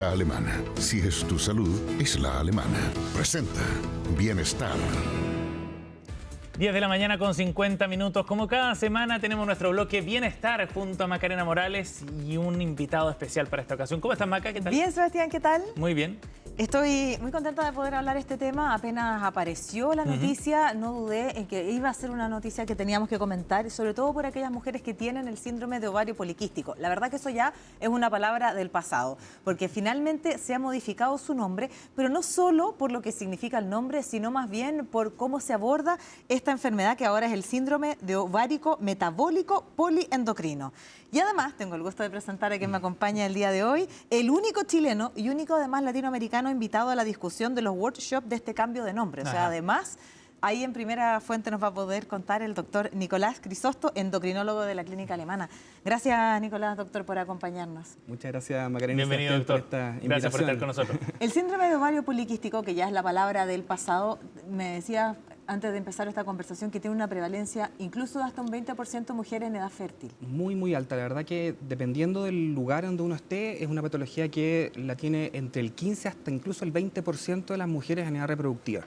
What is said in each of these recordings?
Alemana. Si es tu salud, es la alemana. Presenta Bienestar. 10 de la mañana con 50 minutos. Como cada semana tenemos nuestro bloque Bienestar junto a Macarena Morales y un invitado especial para esta ocasión. ¿Cómo estás, Maca? ¿Qué tal? Bien, Sebastián, ¿qué tal? Muy bien. Estoy muy contenta de poder hablar este tema. Apenas apareció la noticia, no dudé en que iba a ser una noticia que teníamos que comentar, sobre todo por aquellas mujeres que tienen el síndrome de ovario poliquístico. La verdad que eso ya es una palabra del pasado, porque finalmente se ha modificado su nombre, pero no solo por lo que significa el nombre, sino más bien por cómo se aborda esta enfermedad que ahora es el síndrome de ovárico metabólico poliendocrino. Y además, tengo el gusto de presentar a quien me acompaña el día de hoy, el único chileno y único además latinoamericano invitado a la discusión de los workshops de este cambio de nombre. O sea, además, ahí en primera fuente nos va a poder contar el doctor Nicolás Crisosto, endocrinólogo de la Clínica Alemana. Gracias, Nicolás, doctor, por acompañarnos. Muchas gracias, Macarena. Bienvenido, doctor. Por esta invitación. Gracias por estar con nosotros. El síndrome de ovario poliquístico, que ya es la palabra del pasado, me decía antes de empezar esta conversación que tiene una prevalencia incluso de hasta un 20% de mujeres en edad fértil. Muy, muy alta. La verdad que dependiendo del lugar donde uno esté, es una patología que la tiene entre el 15 hasta incluso el 20% de las mujeres en edad reproductiva.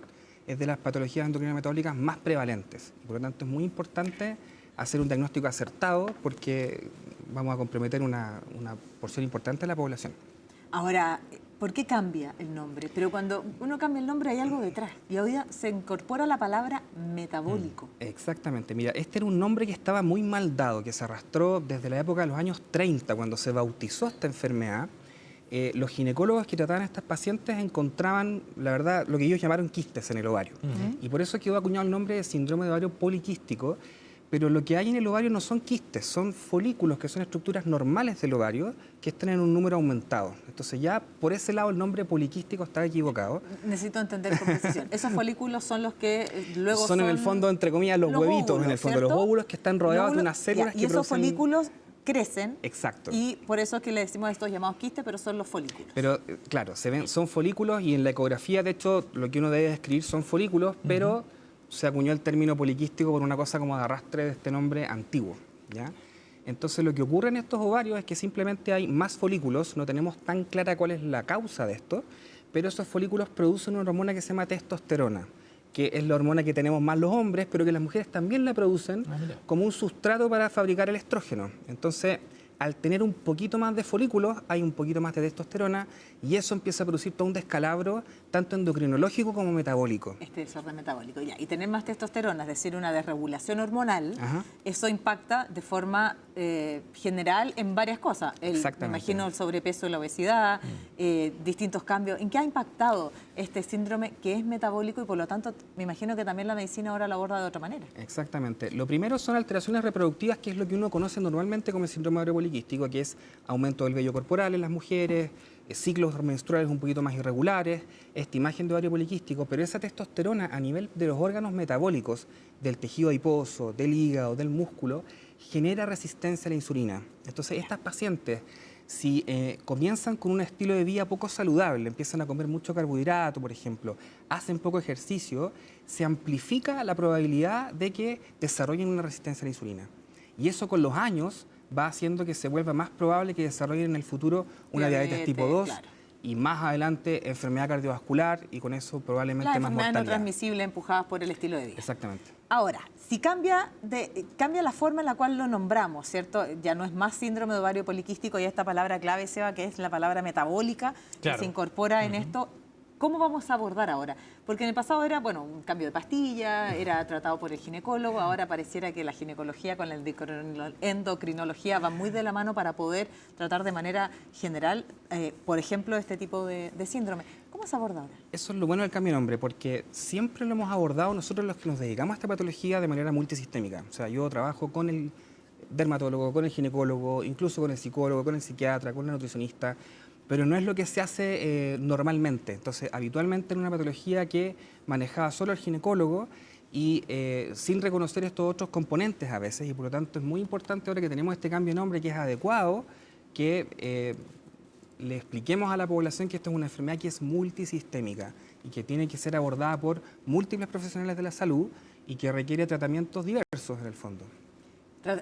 Es de las patologías endocrinometabólicas más prevalentes. Por lo tanto, es muy importante hacer un diagnóstico acertado porque vamos a comprometer una porción importante de la población. Ahora, ¿por qué cambia el nombre? Pero cuando uno cambia el nombre hay algo detrás y hoy día se incorpora la palabra metabólico. Exactamente. Mira, este era un nombre que estaba muy mal dado, que se arrastró desde la época de los años 30, cuando se bautizó esta enfermedad. Los ginecólogos que trataban a estas pacientes encontraban, la verdad, lo que ellos llamaron quistes en el ovario. Y por eso quedó acuñado el nombre de síndrome de ovario poliquístico. Pero lo que hay en el ovario no son quistes, son folículos, que son estructuras normales del ovario, que están en un número aumentado. Entonces ya por ese lado el nombre poliquístico está equivocado. Necesito entender con precisión. Esos folículos son los que luego son en el fondo, entre comillas, los huevitos, óvulos, en el fondo, ¿cierto? los óvulos que están rodeados de unas células que y esos producen... folículos crecen. Exacto. Y por eso es que le decimos a estos llamados quistes, pero son los folículos. Pero claro, son folículos y en la ecografía, de hecho, lo que uno debe describir son folículos, pero se acuñó el término poliquístico por una cosa como de arrastre de este nombre antiguo, ¿ya? Entonces lo que ocurre en estos ovarios es que simplemente hay más folículos, no tenemos tan clara cuál es la causa de esto, pero esos folículos producen una hormona que se llama testosterona, que es la hormona que tenemos más los hombres, pero que las mujeres también la producen como un sustrato para fabricar el estrógeno. Entonces, al tener un poquito más de folículos, hay un poquito más de testosterona y eso empieza a producir todo un descalabro, tanto endocrinológico como metabólico. Este desorden metabólico, ya. Y tener más testosterona, es decir, una desregulación hormonal, eso impacta de forma general en varias cosas. Me imagino el sobrepeso, la obesidad, distintos cambios. ¿En qué ha impactado este síndrome que es metabólico y por lo tanto me imagino que también la medicina ahora lo aborda de otra manera? Exactamente. Lo primero son alteraciones reproductivas, que es lo que uno conoce normalmente como el síndrome de ovario poliquístico, que es aumento del vello corporal en las mujeres, ciclos menstruales un poquito más irregulares, esta imagen de ovario poliquístico, pero esa testosterona a nivel de los órganos metabólicos, del tejido adiposo, del hígado, del músculo, genera resistencia a la insulina. Entonces, estas pacientes, si comienzan con un estilo de vida poco saludable, empiezan a comer mucho carbohidrato, por ejemplo, hacen poco ejercicio, se amplifica la probabilidad de que desarrollen una resistencia a la insulina. Y eso con los años va haciendo que se vuelva más probable que desarrollen en el futuro una diabetes tipo 2 y más adelante enfermedad cardiovascular y con eso probablemente más mortalidad. Enfermedades no transmisibles empujadas por el estilo de vida. Exactamente. Ahora, si cambia la forma en la cual lo nombramos, ¿cierto? Ya no es más síndrome de ovario poliquístico y esta palabra clave, Seba, que es la palabra metabólica, que se incorpora en esto. ¿Cómo vamos a abordar ahora? Porque en el pasado era, bueno, un cambio de pastilla, era tratado por el ginecólogo, ahora pareciera que la ginecología con la endocrinología van muy de la mano para poder tratar de manera general, por ejemplo, este tipo de síndrome. ¿Cómo se aborda ahora? Eso es lo bueno del cambio de nombre, porque siempre lo hemos abordado nosotros los que nos dedicamos a esta patología de manera multisistémica. O sea, yo trabajo con el dermatólogo, con el ginecólogo, incluso con el psicólogo, con el psiquiatra, con el nutricionista, pero no es lo que se hace normalmente. Entonces, habitualmente en una patología que manejaba solo el ginecólogo y sin reconocer estos otros componentes a veces, y por lo tanto es muy importante ahora que tenemos este cambio de nombre que es adecuado, que le expliquemos a la población que esto es una enfermedad que es multisistémica y que tiene que ser abordada por múltiples profesionales de la salud y que requiere tratamientos diversos en el fondo.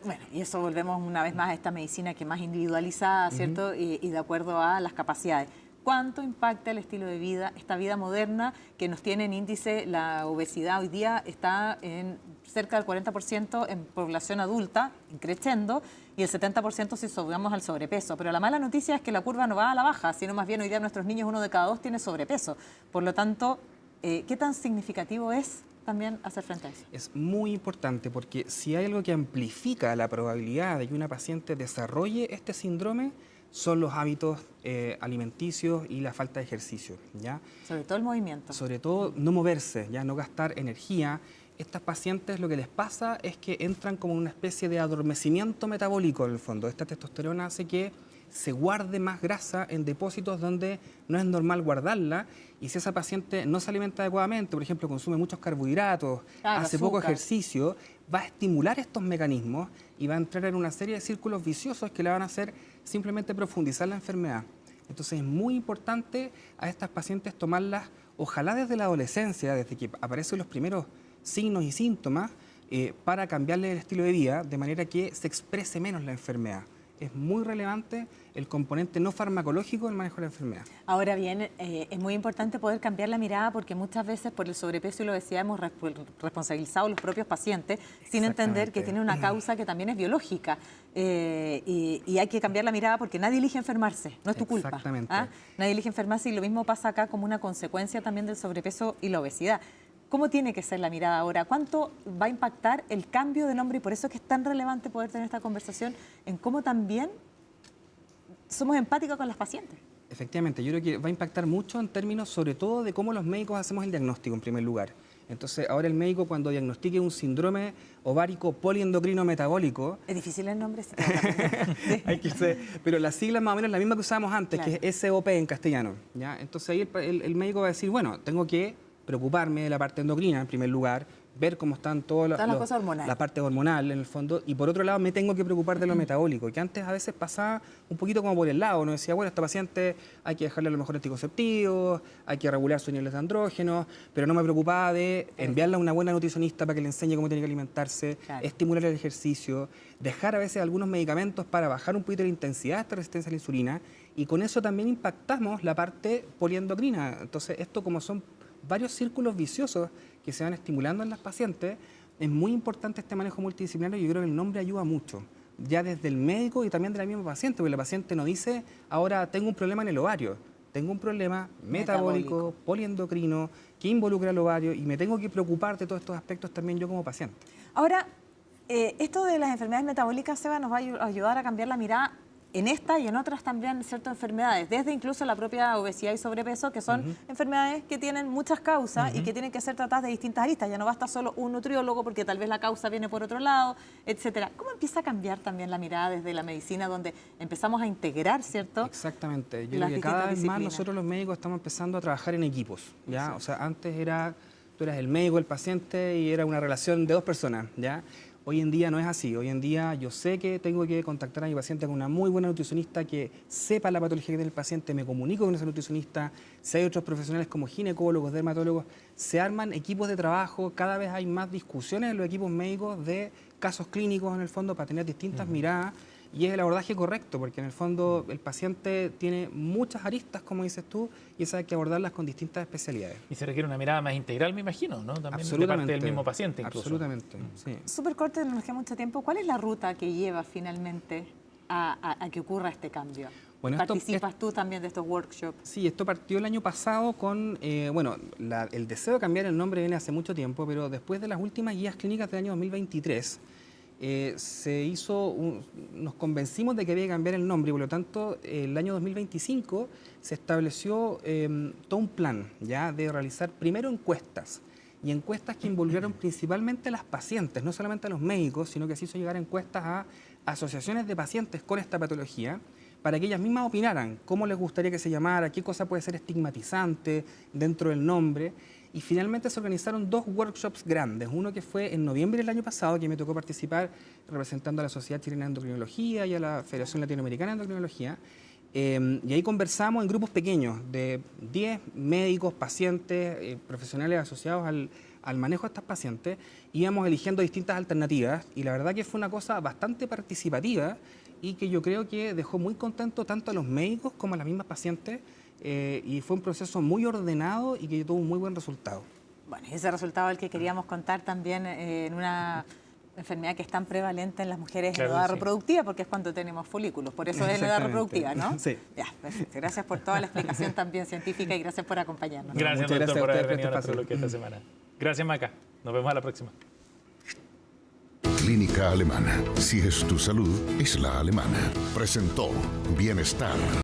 Bueno, y eso volvemos una vez más a esta medicina que es más individualizada, ¿cierto? Y de acuerdo a las capacidades. ¿Cuánto impacta el estilo de vida, esta vida moderna que nos tiene en índice? La obesidad hoy día está en cerca del 40% en población adulta, creciendo, y el 70% si subamos al sobrepeso. Pero la mala noticia es que la curva no va a la baja, sino más bien hoy día nuestros niños, 1 de cada 2 tiene sobrepeso. Por lo tanto, ¿qué tan significativo es también hacer frente a eso? Es muy importante porque si hay algo que amplifica la probabilidad de que una paciente desarrolle este síndrome, son los hábitos alimenticios y la falta de ejercicio, ¿ya? Sobre todo el movimiento. Sobre todo no moverse, ya no gastar energía. Estas pacientes lo que les pasa es que entran como en una especie de adormecimiento metabólico en el fondo. Esta testosterona hace que se guarde más grasa en depósitos donde no es normal guardarla, y si esa paciente no se alimenta adecuadamente, por ejemplo, consume muchos carbohidratos, hace poco ejercicio, va a estimular estos mecanismos y va a entrar en una serie de círculos viciosos que le van a hacer simplemente profundizar la enfermedad. Entonces es muy importante a estas pacientes tomarlas, ojalá desde la adolescencia, desde que aparecen los primeros signos y síntomas, para cambiarle el estilo de vida de manera que se exprese menos la enfermedad. Es muy relevante el componente no farmacológico del manejo de la enfermedad. Ahora bien, es muy importante poder cambiar la mirada porque muchas veces por el sobrepeso y la obesidad hemos responsabilizado a los propios pacientes sin entender que tiene una causa que también es biológica. Y hay que cambiar la mirada porque nadie elige enfermarse, no es tu culpa. Exactamente. Nadie elige enfermarse, y lo mismo pasa acá como una consecuencia también del sobrepeso y la obesidad. ¿Cómo tiene que ser la mirada ahora? ¿Cuánto va a impactar el cambio de nombre? Y por eso es que es tan relevante poder tener esta conversación en cómo también somos empáticos con las pacientes. Efectivamente, yo creo que va a impactar mucho en términos sobre todo de cómo los médicos hacemos el diagnóstico en primer lugar. Entonces, ahora el médico cuando diagnostique un síndrome ovárico poliendocrino metabólico... Es difícil el nombre. Sí. Hay que ser, pero la sigla es más o menos la misma que usábamos antes, claro, que es SOP en castellano, ¿ya? Entonces ahí el médico va a decir, bueno, tengo que preocuparme de la parte endocrina en primer lugar, ver cómo están todas las cosas hormonales, la parte hormonal en el fondo, y por otro lado me tengo que preocupar de lo metabólico, que antes a veces pasaba un poquito como por el lado, uno decía, bueno, esta paciente hay que dejarle a lo mejor anticonceptivos, hay que regular sus niveles de andrógenos, pero no me preocupaba de enviarla a una buena nutricionista para que le enseñe cómo tiene que alimentarse, claro, estimular el ejercicio, dejar a veces algunos medicamentos para bajar un poquito la intensidad de esta resistencia a la insulina, y con eso también impactamos la parte poliendocrina. Entonces esto, como son varios círculos viciosos que se van estimulando en las pacientes, es muy importante este manejo multidisciplinario. Yo creo que el nombre ayuda mucho, ya desde el médico y también de la misma paciente, porque la paciente no dice, ahora tengo un problema en el ovario, tengo un problema metabólico, poliendocrino, que involucra el ovario, y me tengo que preocupar de todos estos aspectos también yo como paciente. Ahora, esto de las enfermedades metabólicas, Seba, nos va a ayudar a cambiar la mirada en esta y en otras también ciertas enfermedades, desde incluso la propia obesidad y sobrepeso, que son enfermedades que tienen muchas causas y que tienen que ser tratadas de distintas aristas. Ya no basta solo un nutriólogo porque tal vez la causa viene por otro lado, etcétera. ¿Cómo empieza a cambiar también la mirada desde la medicina, donde empezamos a integrar, ¿cierto? Exactamente. Yo creo que cada vez más nosotros los médicos estamos empezando a trabajar en equipos, ¿ya? Sí. O sea, antes tú eras el médico, el paciente, y era una relación de 2 personas, ¿ya? Hoy en día no es así. Hoy en día yo sé que tengo que contactar a mi paciente con una muy buena nutricionista que sepa la patología que tiene el paciente, me comunico con esa nutricionista. Si hay otros profesionales como ginecólogos, dermatólogos, se arman equipos de trabajo, cada vez hay más discusiones en los equipos médicos de casos clínicos en el fondo para tener distintas miradas, y es el abordaje correcto, porque en el fondo el paciente tiene muchas aristas, como dices tú, y eso hay que abordarlas con distintas especialidades. Y se requiere una mirada más integral, me imagino, ¿no? También de parte del mismo paciente incluso. Absolutamente, sí. Súper corto, no nos queda mucho tiempo. ¿Cuál es la ruta que lleva finalmente a que ocurra este cambio? Bueno, ¿participas tú también de estos workshops? Sí, esto partió el año pasado con, el deseo de cambiar el nombre viene hace mucho tiempo, pero después de las últimas guías clínicas del año 2023, nos convencimos de que había que cambiar el nombre, y por lo tanto el año 2025 se estableció todo un plan ya de realizar primero encuestas, y encuestas que involucraron principalmente a las pacientes, no solamente a los médicos, sino que se hizo llegar encuestas a asociaciones de pacientes con esta patología, para que ellas mismas opinaran cómo les gustaría que se llamara, qué cosa puede ser estigmatizante dentro del nombre. Y finalmente se organizaron 2 workshops grandes, uno que fue en noviembre del año pasado, que me tocó participar representando a la Sociedad Chilena de Endocrinología y a la Federación Latinoamericana de Endocrinología, y ahí conversamos en grupos pequeños de 10 médicos, pacientes, profesionales asociados al manejo de estas pacientes. Íbamos eligiendo distintas alternativas, y la verdad que fue una cosa bastante participativa y que yo creo que dejó muy contento tanto a los médicos como a las mismas pacientes, y fue un proceso muy ordenado y que tuvo un muy buen resultado. Bueno, ese resultado es el que queríamos contar también en una enfermedad que es tan prevalente en las mujeres en edad reproductiva, porque es cuando tenemos folículos, por eso es en edad reproductiva, ¿no? Sí. Ya, perfecto. Gracias por toda la explicación también científica y gracias por acompañarnos. Gracias, Muchas doctor, gracias por a haber ustedes venido a por este nuestro bloque esta semana. Gracias, Maca. Nos vemos a la próxima. Clínica Alemana. Si es tu salud, es la alemana. Presentó Bienestar.